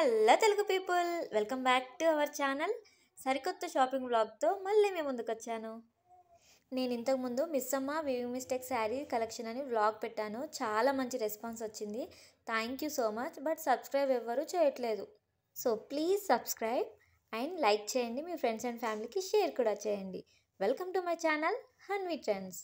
Hello Telugu people, welcome back to our channel. సరికొత్త shopping వ్లాగ్తో మళ్ళీ మేము ముందుకు వచ్చాను. నేను ఇంతకుముందు మిస్ అమ్మ వీవింగ్ మిస్టేక్ శారీ కలెక్షన్ అని వ్లాగ్ పెట్టాను. చాలా మంచి రెస్పాన్స్ వచ్చింది. Thank you so much. But subscribe ఎవ్వరూ చేయట్లేదు. So please subscribe and like చేయండి. మీ ఫ్రెండ్స్ అండ్ ఫ్యామిలీకి షేర్ కూడా చేయండి. Welcome to my channel Hanvi trends.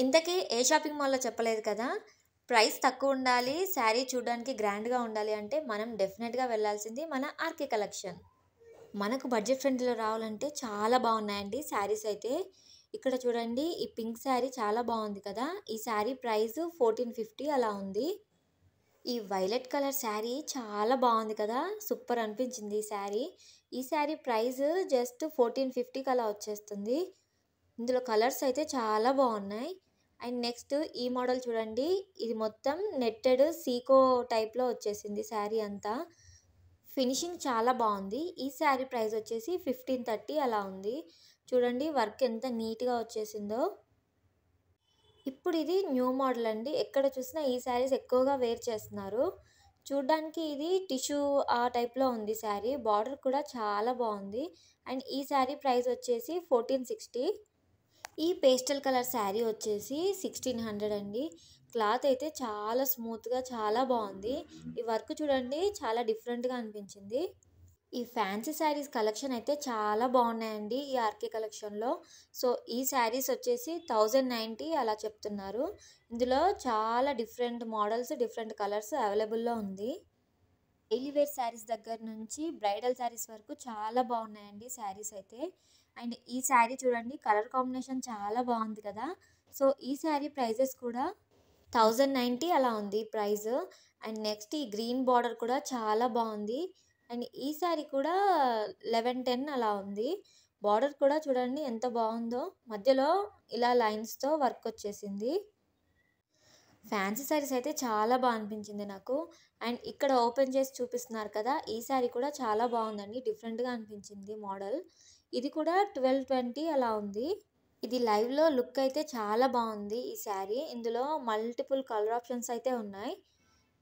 ఇంతకీ ఏ షాపింగ్ మాల్లో చెప్పలేదు కదా. ప్రైస్ తక్కువ ఉండాలి, శారీ చూడడానికి గ్రాండ్గా ఉండాలి అంటే మనం డెఫినెట్గా వెళ్ళాల్సింది మన ఆర్కే కలెక్షన్. మనకు బడ్జెట్ ఫ్రెండ్లీలో రావాలంటే చాలా బాగున్నాయండి శారీస్ అయితే. ఇక్కడ చూడండి, ఈ పింక్ శారీ చాలా బాగుంది కదా. ఈ శారీ ప్రైస్ 1450 అలా ఉంది. ఈ వైలెట్ కలర్ శారీ చాలా బాగుంది కదా, సూపర్ అనిపించింది ఈ శారీ. ఈ శారీ ప్రైస్ జస్ట్ 1450కి అలా వచ్చేస్తుంది. ఇందులో కలర్స్ అయితే చాలా బాగున్నాయి. అండ్ నెక్స్ట్ ఈ మోడల్ చూడండి, ఇది మొత్తం నెట్టెడ్ సీకో టైప్లో వచ్చేసింది శారీ అంతా. ఫినిషింగ్ చాలా బాగుంది. ఈ శారీ ప్రైస్ వచ్చేసి 1530 అలా ఉంది. చూడండి వర్క్ ఎంత నీట్గా వచ్చేసిందో. ఇప్పుడు ఇది న్యూ మోడల్ అండి. ఎక్కడ చూసినా ఈ శారీస్ ఎక్కువగా వేర్ చేస్తున్నారు. చూడ్డానికి ఇది టిష్యూ ఆ టైప్లో ఉంది శారీ. బార్డర్ కూడా చాలా బాగుంది. అండ్ ఈ శారీ ప్రైస్ వచ్చేసి 1460. ఈ పేస్టల్ కలర్ శారీ వచ్చేసి 1600 అండి. క్లాత్ అయితే చాలా స్మూత్గా చాలా బాగుంది. ఈ వర్క్ చూడండి చాలా డిఫరెంట్గా అనిపించింది. ఈ ఫ్యాన్సీ శారీస్ కలెక్షన్ అయితే చాలా బాగున్నాయండి ఈ ఆర్కే కలెక్షన్లో. సో ఈ శారీస్ వచ్చేసి 1090 అలా చెప్తున్నారు. ఇందులో చాలా డిఫరెంట్ మోడల్స్, డిఫరెంట్ కలర్స్ అవైలబుల్లో ఉంది. డైలీ వేర్ శారీస్ దగ్గర నుంచి బ్రైడల్ శారీస్ వరకు చాలా బాగున్నాయండి శారీస్ అయితే. అండ్ ఈ శారీ చూడండి, కలర్ కాంబినేషన్ చాలా బాగుంది కదా. సో ఈ శారీ ప్రైజెస్ కూడా 1090 అలా ఉంది ప్రైస్. అండ్ నెక్స్ట్ ఈ గ్రీన్ బార్డర్ కూడా చాలా బాగుంది. అండ్ ఈ శారీ కూడా 1110 అలా ఉంది. బార్డర్ కూడా చూడండి ఎంత బాగుందో, మధ్యలో ఇలా లైన్స్తో వర్క్ వచ్చేసింది. ఫ్యాన్సీ శారీస్ అయితే చాలా బాగా అనిపించింది నాకు. అండ్ ఇక్కడ ఓపెన్ చేసి చూపిస్తున్నారు కదా, ఈ శారీ కూడా చాలా బాగుందండి, డిఫరెంట్గా అనిపించింది మోడల్. ఇది కూడా 1220 అలా ఉంది. ఇది లైవ్లో లుక్ అయితే చాలా బాగుంది ఈ శారీ. ఇందులో మల్టిపుల్ కలర్ ఆప్షన్స్ అయితే ఉన్నాయి.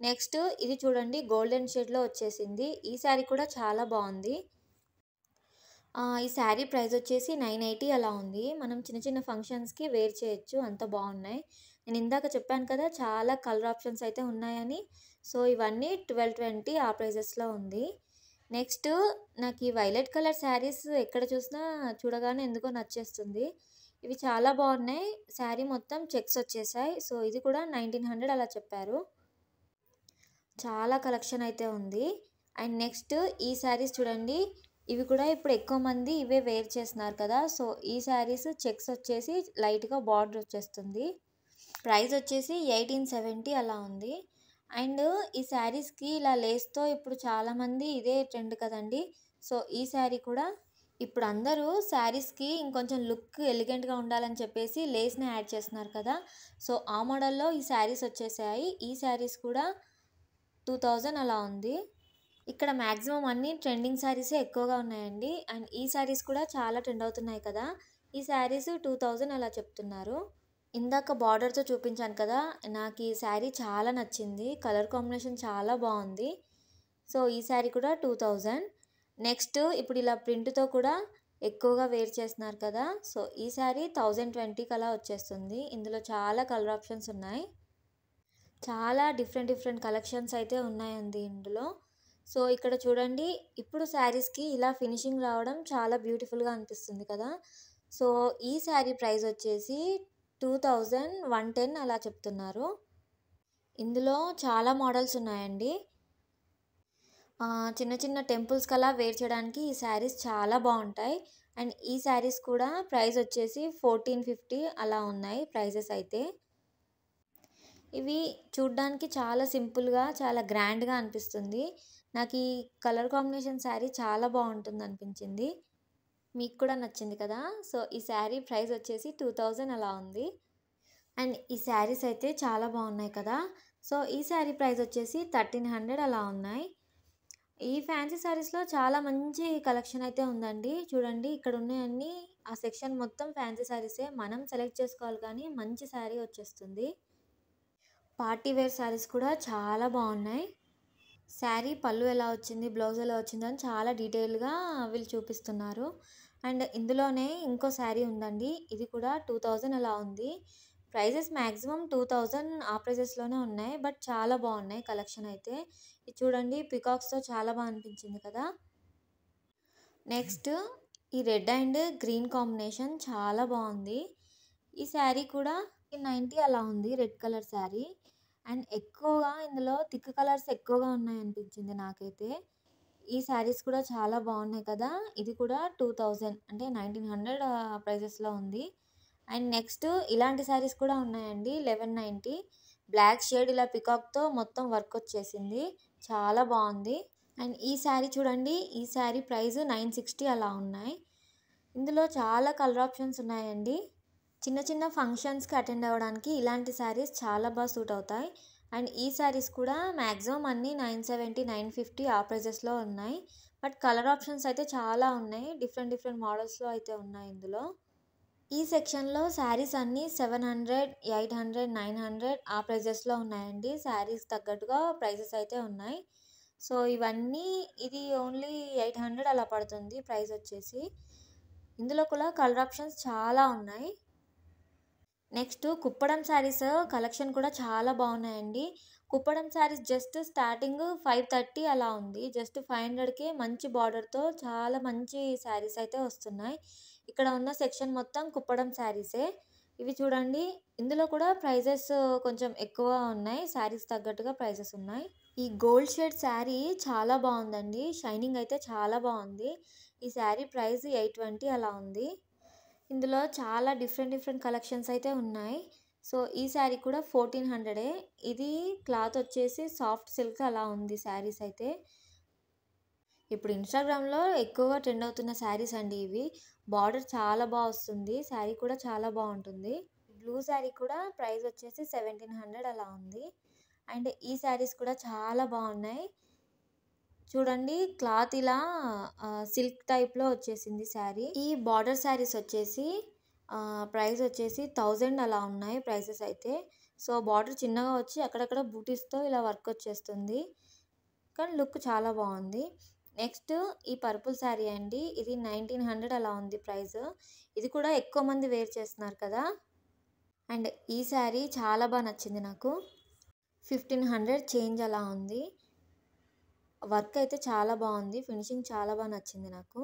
నెక్స్ట్ ఇది చూడండి, గోల్డెన్ షేడ్లో వచ్చేసింది. ఈ శారీ కూడా చాలా బాగుంది. ఈ శారీ ప్రైస్ వచ్చేసి 980 అలా ఉంది. మనం చిన్న చిన్న ఫంక్షన్స్కి వేర్ చేయొచ్చు, అంత బాగున్నాయి. నేను ఇందాక చెప్పాను కదా చాలా కలర్ ఆప్షన్స్ అయితే ఉన్నాయని. సో ఇవన్నీ 1220 ఆ ప్రైజెస్లో ఉంది. నెక్స్ట్ నాకు ఈ వైలెట్ కలర్ శారీస్ ఎక్కడ చూసినా చూడగానే ఎందుకో నచ్చేస్తుంది. ఇవి చాలా బాగున్నాయి. శారీ మొత్తం చెక్స్ వచ్చేసాయి. సో ఇది కూడా 1900 అలా చెప్పారు. చాలా కలెక్షన్ అయితే ఉంది. అండ్ నెక్స్ట్ ఈ శారీస్ చూడండి, ఇవి కూడా ఇప్పుడు ఎక్కువ మంది ఇవే వేర్ చేస్తున్నారు కదా. సో ఈ శారీస్ చెక్స్ వచ్చేసి లైట్గా బార్డర్ వచ్చేస్తుంది. ప్రైస్ వచ్చేసి 1870 అలా ఉంది. అండ్ ఈ శారీస్కి ఇలా లేస్తో ఇప్పుడు చాలామంది ఇదే ట్రెండ్ కదండి. సో ఈ శారీ కూడా ఇప్పుడు అందరూ శారీస్కి ఇంకొంచెం లుక్ ఎలిగెంట్గా ఉండాలని చెప్పేసి లేస్ని యాడ్ చేస్తున్నారు కదా. సో ఆ మోడల్లో ఈ శారీస్ వచ్చేసాయి. ఈ శారీస్ కూడా 2000 అలా ఉంది. ఇక్కడ మ్యాక్సిమం అన్ని ట్రెండింగ్ శారీసే ఎక్కువగా ఉన్నాయండి. అండ్ ఈ శారీస్ కూడా చాలా ట్రెండ్ అవుతున్నాయి కదా. ఈ శారీస్ 2000 అలా చెప్తున్నారు. ఇందాక బార్డర్తో చూపించాను కదా, నాకు ఈ శారీ చాలా నచ్చింది. కలర్ కాంబినేషన్ చాలా బాగుంది. సో ఈ శారీ కూడా 2000. నెక్స్ట్ ఇప్పుడు ఇలా ప్రింట్తో కూడా ఎక్కువగా వేర్ చేస్తున్నారు కదా. సో ఈ శారీ 1020కి అలా వచ్చేస్తుంది. ఇందులో చాలా కలర్ ఆప్షన్స్ ఉన్నాయి. చాలా డిఫరెంట్ కలెక్షన్స్ అయితే ఉన్నాయండి ఇందులో. సో ఇక్కడ చూడండి, ఇప్పుడు శారీస్కి ఇలా ఫినిషింగ్ రావడం చాలా బ్యూటిఫుల్గా అనిపిస్తుంది కదా. సో ఈ శారీ ప్రైస్ వచ్చేసి 2110 అలా చెప్తున్నారు. ఇందులో చాలా మోడల్స్ ఉన్నాయండి. చిన్న చిన్న టెంపుల్స్కి అలా వేర్ చేయడానికి ఈ శారీస్ చాలా బాగుంటాయి. అండ్ ఈ శారీస్ కూడా ప్రైస్ వచ్చేసి 1450 అలా ఉన్నాయి ప్రైజెస్ అయితే. ఇవి చూడ్డానికి చాలా సింపుల్గా చాలా గ్రాండ్గా అనిపిస్తుంది. నాకు ఈ కలర్ కాంబినేషన్ శారీ చాలా బాగుంటుంది అనిపించింది. మీకు కూడా నచ్చింది కదా. సో ఈ శారీ ప్రైస్ వచ్చేసి 2000 అలా ఉంది. అండ్ ఈ శారీస్ అయితే చాలా బాగున్నాయి కదా. సో ఈ శారీ ప్రైస్ వచ్చేసి 1300 అలా ఉన్నాయి. ఈ ఫ్యాన్సీ శారీస్లో చాలా మంచి కలెక్షన్ అయితే ఉందండి. చూడండి ఇక్కడ ఉన్నాయన్నీ, ఆ సెక్షన్ మొత్తం ఫ్యాన్సీ శారీసే. మనం సెలెక్ట్ చేసుకోవాలి కానీ మంచి శారీ వచ్చేస్తుంది. పార్టీ వేర్ శారీస్ కూడా చాలా బాగున్నాయి. శారీ పళ్ళు ఎలా వచ్చింది, బ్లౌజ్ ఎలా వచ్చిందని చాలా డీటెయిల్గా వీళ్ళు చూపిస్తున్నారు. అండ్ ఇందులోనే ఇంకో శారీ ఉందండి, ఇది కూడా 2000 అలా ఉంది. ప్రైజెస్ మ్యాక్సిమం 2000 ఆ ప్రైజెస్లోనే ఉన్నాయి, బట్ చాలా బాగున్నాయి కలెక్షన్ అయితే. ఇది చూడండి, పికాక్స్తో చాలా బాగా అనిపించింది కదా. నెక్స్ట్ ఈ రెడ్ అండ్ గ్రీన్ కాంబినేషన్ చాలా బాగుంది. ఈ శారీ కూడా 90 అలా ఉంది, రెడ్ కలర్ శారీ. అండ్ ఎక్కువగా ఇందులో థిక్ కలర్స్ ఎక్కువగా ఉన్నాయి అనిపించింది నాకైతే. ఈ శారీస్ కూడా చాలా బాగున్నాయి కదా. ఇది కూడా 2000 అంటే 1900 ప్రైజెస్లో ఉంది. అండ్ నెక్స్ట్ ఇలాంటి శారీస్ కూడా ఉన్నాయండి, 1190. బ్లాక్ షేడ్ ఇలా పికాక్తో మొత్తం వర్క్ వచ్చేసింది, చాలా బాగుంది. అండ్ ఈ శారీ చూడండి, ఈ శారీ ప్రైస్ 960 అలా ఉన్నాయి. ఇందులో చాలా కలర్ ఆప్షన్స్ ఉన్నాయండి. చిన్న చిన్న ఫంక్షన్స్కి అటెండ్ అవ్వడానికి ఇలాంటి శారీస్ చాలా బాగా సూట్ అవుతాయి. అండ్ ఈ శారీస్ కూడా మ్యాక్సిమం అన్నీ 970, 950 ఆ ప్రైజెస్లో ఉన్నాయి. బట్ కలర్ ఆప్షన్స్ అయితే చాలా ఉన్నాయి, డిఫరెంట్ డిఫరెంట్ మోడల్స్లో అయితే ఉన్నాయి ఇందులో. ఈ సెక్షన్లో శారీస్ అన్నీ 700, 800, 900 ఆ ప్రైజెస్లో ఉన్నాయండి. శారీస్ తగ్గట్టుగా ప్రైజెస్ అయితే ఉన్నాయి. సో ఇవన్నీ ఇది ఓన్లీ 800 అలా పడుతుంది ప్రైస్ వచ్చేసి. ఇందులో కూడా కలర్ ఆప్షన్స్ చాలా ఉన్నాయి. నెక్స్ట్ కుప్పడం శారీస్ కలెక్షన్ కూడా చాలా బాగున్నాయండి. కుప్పడం శారీస్ జస్ట్ స్టార్టింగ్ 530 అలా ఉంది, జస్ట్ 500కే మంచి బార్డర్తో చాలా మంచి శారీస్ అయితే వస్తున్నాయి. ఇక్కడ ఉన్న సెక్షన్ మొత్తం కుప్పడం శారీసే. ఇవి చూడండి, ఇందులో కూడా ప్రైజెస్ కొంచెం ఎక్కువ ఉన్నాయి, శారీస్ తగ్గట్టుగా ప్రైజెస్ ఉన్నాయి. ఈ గోల్డ్ షేడ్ శారీ చాలా బాగుందండి, షైనింగ్ అయితే చాలా బాగుంది. ఈ శారీ ప్రైస్ 820 అలా ఉంది. ఇందులో చాలా డిఫరెంట్ డిఫరెంట్ కలెక్షన్స్ అయితే ఉన్నాయి. సో ఈ శారీ కూడా 1400. ఇది క్లాత్ వచ్చేసి సాఫ్ట్ సిల్క్ అలా ఉంది శారీస్ అయితే. ఇప్పుడు ఇన్స్టాగ్రామ్లో ఎక్కువగా ట్రెండ్ అవుతున్న శారీస్ అండి ఇవి. బార్డర్ చాలా బాగా వస్తుంది, శారీ కూడా చాలా బాగుంటుంది. బ్లూ శారీ కూడా ప్రైస్ వచ్చేసి 1700 అలా ఉంది. అండ్ ఈ శారీస్ కూడా చాలా బాగున్నాయి. చూడండి, క్లాత్ ఇలా సిల్క్ టైప్లో వచ్చేసింది శారీ. ఈ బార్డర్ శారీస్ వచ్చేసి ప్రైస్ వచ్చేసి 1000 అలా ఉన్నాయి ప్రైసెస్ అయితే. సో బార్డర్ చిన్నగా వచ్చి అక్కడక్కడ బూటీస్తో ఇలా వర్క్ వచ్చేస్తుంది, కానీ లుక్ చాలా బాగుంది. నెక్స్ట్ ఈ పర్పుల్ శారీ అండి, ఇది 1900 అలా ఉంది ప్రైస్. ఇది కూడా ఎక్కువ మంది వేర్ చేస్తున్నారు కదా. అండ్ ఈ శారీ చాలా బాగా నచ్చింది నాకు, 1500 చేంజ్ అలా ఉంది. వర్క్ అయితే చాలా బాగుంది, ఫినిషింగ్ చాలా బాగా నచ్చింది నాకు.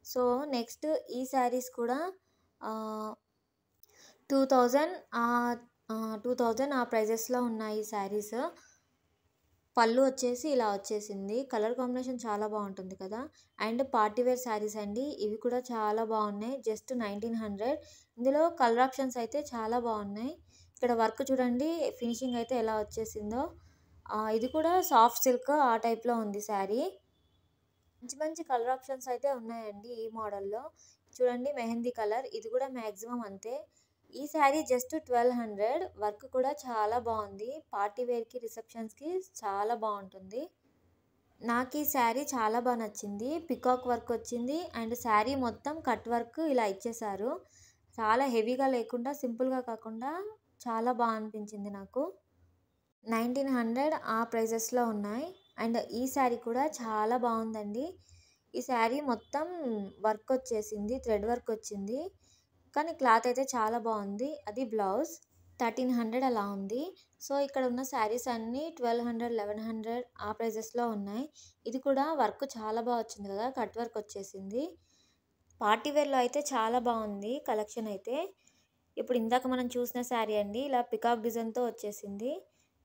సో నెక్స్ట్ ఈ శారీస్ కూడా 2000 ఆ ప్రైజెస్లో ఉన్నాయి ఈ శారీస్. పళ్ళు వచ్చేసి ఇలా వచ్చేసింది, కలర్ కాంబినేషన్ చాలా బాగుంటుంది కదా. అండ్ పార్టీవేర్ శారీస్ అండి, ఇవి కూడా చాలా బాగున్నాయి, జస్ట్ 1900. ఇందులో కలర్ ఆప్షన్స్ అయితే చాలా బాగున్నాయి. ఇక్కడ వర్క్ చూడండి, ఫినిషింగ్ అయితే ఎలా వచ్చేసిందో. ఇది కూడా సాఫ్ట్ సిల్క్ ఆ టైప్లో ఉంది శారీ. మంచి మంచి కలర్ ఆప్షన్స్ అయితే ఉన్నాయండి ఈ మోడల్లో. చూడండి, మెహందీ కలర్, ఇది కూడా మ్యాక్సిమం అంతే. ఈ శారీ జస్ట్ 1200. వర్క్ కూడా చాలా బాగుంది, పార్టీ వేర్కి రిసెప్షన్స్కి చాలా బాగుంటుంది. నాకు ఈ శారీ చాలా బాగా నచ్చింది, పికాక్ వర్క్ వచ్చింది అండ్ శారీ మొత్తం కట్ వర్క్ ఇలా ఇచ్చేసారు. చాలా హెవీగా లేకుండా సింపుల్గా కాకుండా చాలా బాగా అనిపించింది నాకు. 1900 ఆ ప్రైజెస్లో ఉన్నాయి. అండ్ ఈ శారీ కూడా చాలా బాగుందండి. ఈ శారీ మొత్తం వర్క్ వచ్చేసింది, థ్రెడ్ వర్క్ వచ్చింది, కానీ క్లాత్ అయితే చాలా బాగుంది. అది బ్లౌజ్ 1300 అలా ఉంది. సో ఇక్కడ ఉన్న శారీస్ అన్నీ 1200, 1100 ఆ ప్రైజెస్లో ఉన్నాయి. ఇది కూడా వర్క్ చాలా బాగా వచ్చింది కదా, కట్ వర్క్ వచ్చేసింది. పార్టీవేర్లో అయితే చాలా బాగుంది కలెక్షన్ అయితే. ఇప్పుడు ఇందాక మనం చూసిన శారీ అండి, ఇలా పికాక్ డిజైన్తో వచ్చేసింది,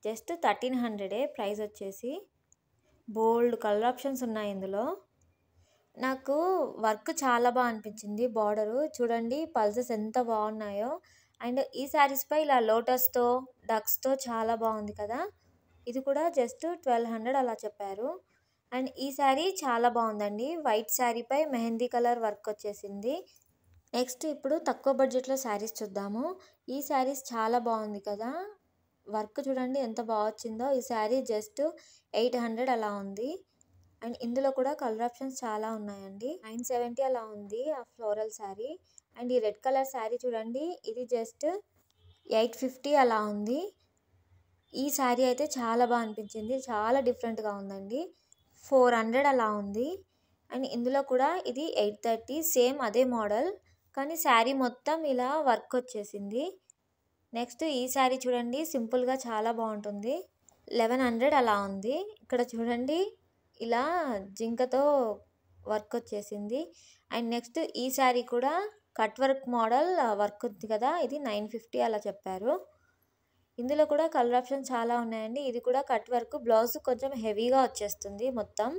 జస్ట్ 1300 ప్రైస్ వచ్చేసి. బోల్డ్ కలర్ ఆప్షన్స్ ఉన్నాయి ఇందులో. నాకు వర్క్ చాలా బాగా అనిపించింది, బార్డరు చూడండి, పల్సెస్ ఎంత బాగున్నాయో. అండ్ ఈ శారీస్పై ఇలా లోటస్తో డక్స్తో చాలా బాగుంది కదా. ఇది కూడా జస్ట్ 1200 అలా చెప్పారు. అండ్ ఈ శారీ చాలా బాగుందండి, వైట్ శారీపై మెహందీ కలర్ వర్క్ వచ్చేసింది. నెక్స్ట్ ఇప్పుడు తక్కువ బడ్జెట్లో శారీస్ చూద్దాము. ఈ శారీస్ చాలా బాగుంది కదా, వర్క్ చూడండి ఎంత బాగా వచ్చిందో. ఈ శారీ జస్ట్ 800 అలా ఉంది. అండ్ ఇందులో కూడా కలర్ ఆప్షన్స్ చాలా ఉన్నాయండి. 970 అలా ఉంది ఆ ఫ్లోరల్ శారీ. అండ్ ఈ రెడ్ కలర్ శారీ చూడండి, ఇది జస్ట్ 850 అలా ఉంది. ఈ శారీ అయితే చాలా బాగా అనిపించింది. చాలా డిఫరెంట్‌గా ఉందండి. 400 అలా ఉంది. అండ్ ఇందులో కూడా ఇది 830 సేమ్ అదే మోడల్. కానీ శారీ మొత్తం ఇలా వర్క్ వచ్చేసింది. నెక్స్ట్ ఈ శారీ చూడండి సింపుల్‌గా చాలా బాగుంటుంది. 1100 అలా ఉంది. ఇక్కడ చూడండి ఇలా జింకతో వర్క్ వచ్చేసింది. అండ్ నెక్స్ట్ ఈ శారీ కూడా కట్ వర్క్ మోడల్ వర్క్ ఉంది కదా, ఇది 950 అలా చెప్పారు. ఇందులో కూడా కలర్ ఆప్షన్ చాలా ఉన్నాయండి. ఇది కూడా కట్ వర్క్, బ్లౌజ్ కొంచెం హెవీగా వచ్చేస్తుంది, మొత్తం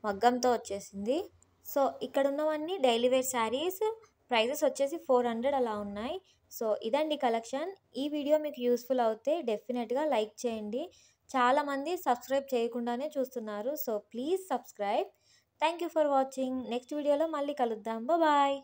మగ్గంతో వచ్చేసింది. సో ఇక్కడ ఉన్నవన్నీ డైలీ వేర్ శారీస్, ప్రైజెస్ వచ్చేసి 400 అలా ఉన్నాయి. సో ఇదండి కలెక్షన్. ఈ వీడియో మీకు యూస్ఫుల్ అవుతే డెఫినెట్గా లైక్ చేయండి. చాలామంది సబ్స్క్రైబ్ చేయకుండానే చూస్తున్నారు. So please subscribe. Thank you for watching. Next వీడియోలో మళ్ళీ కలుద్దాం. బాయ్.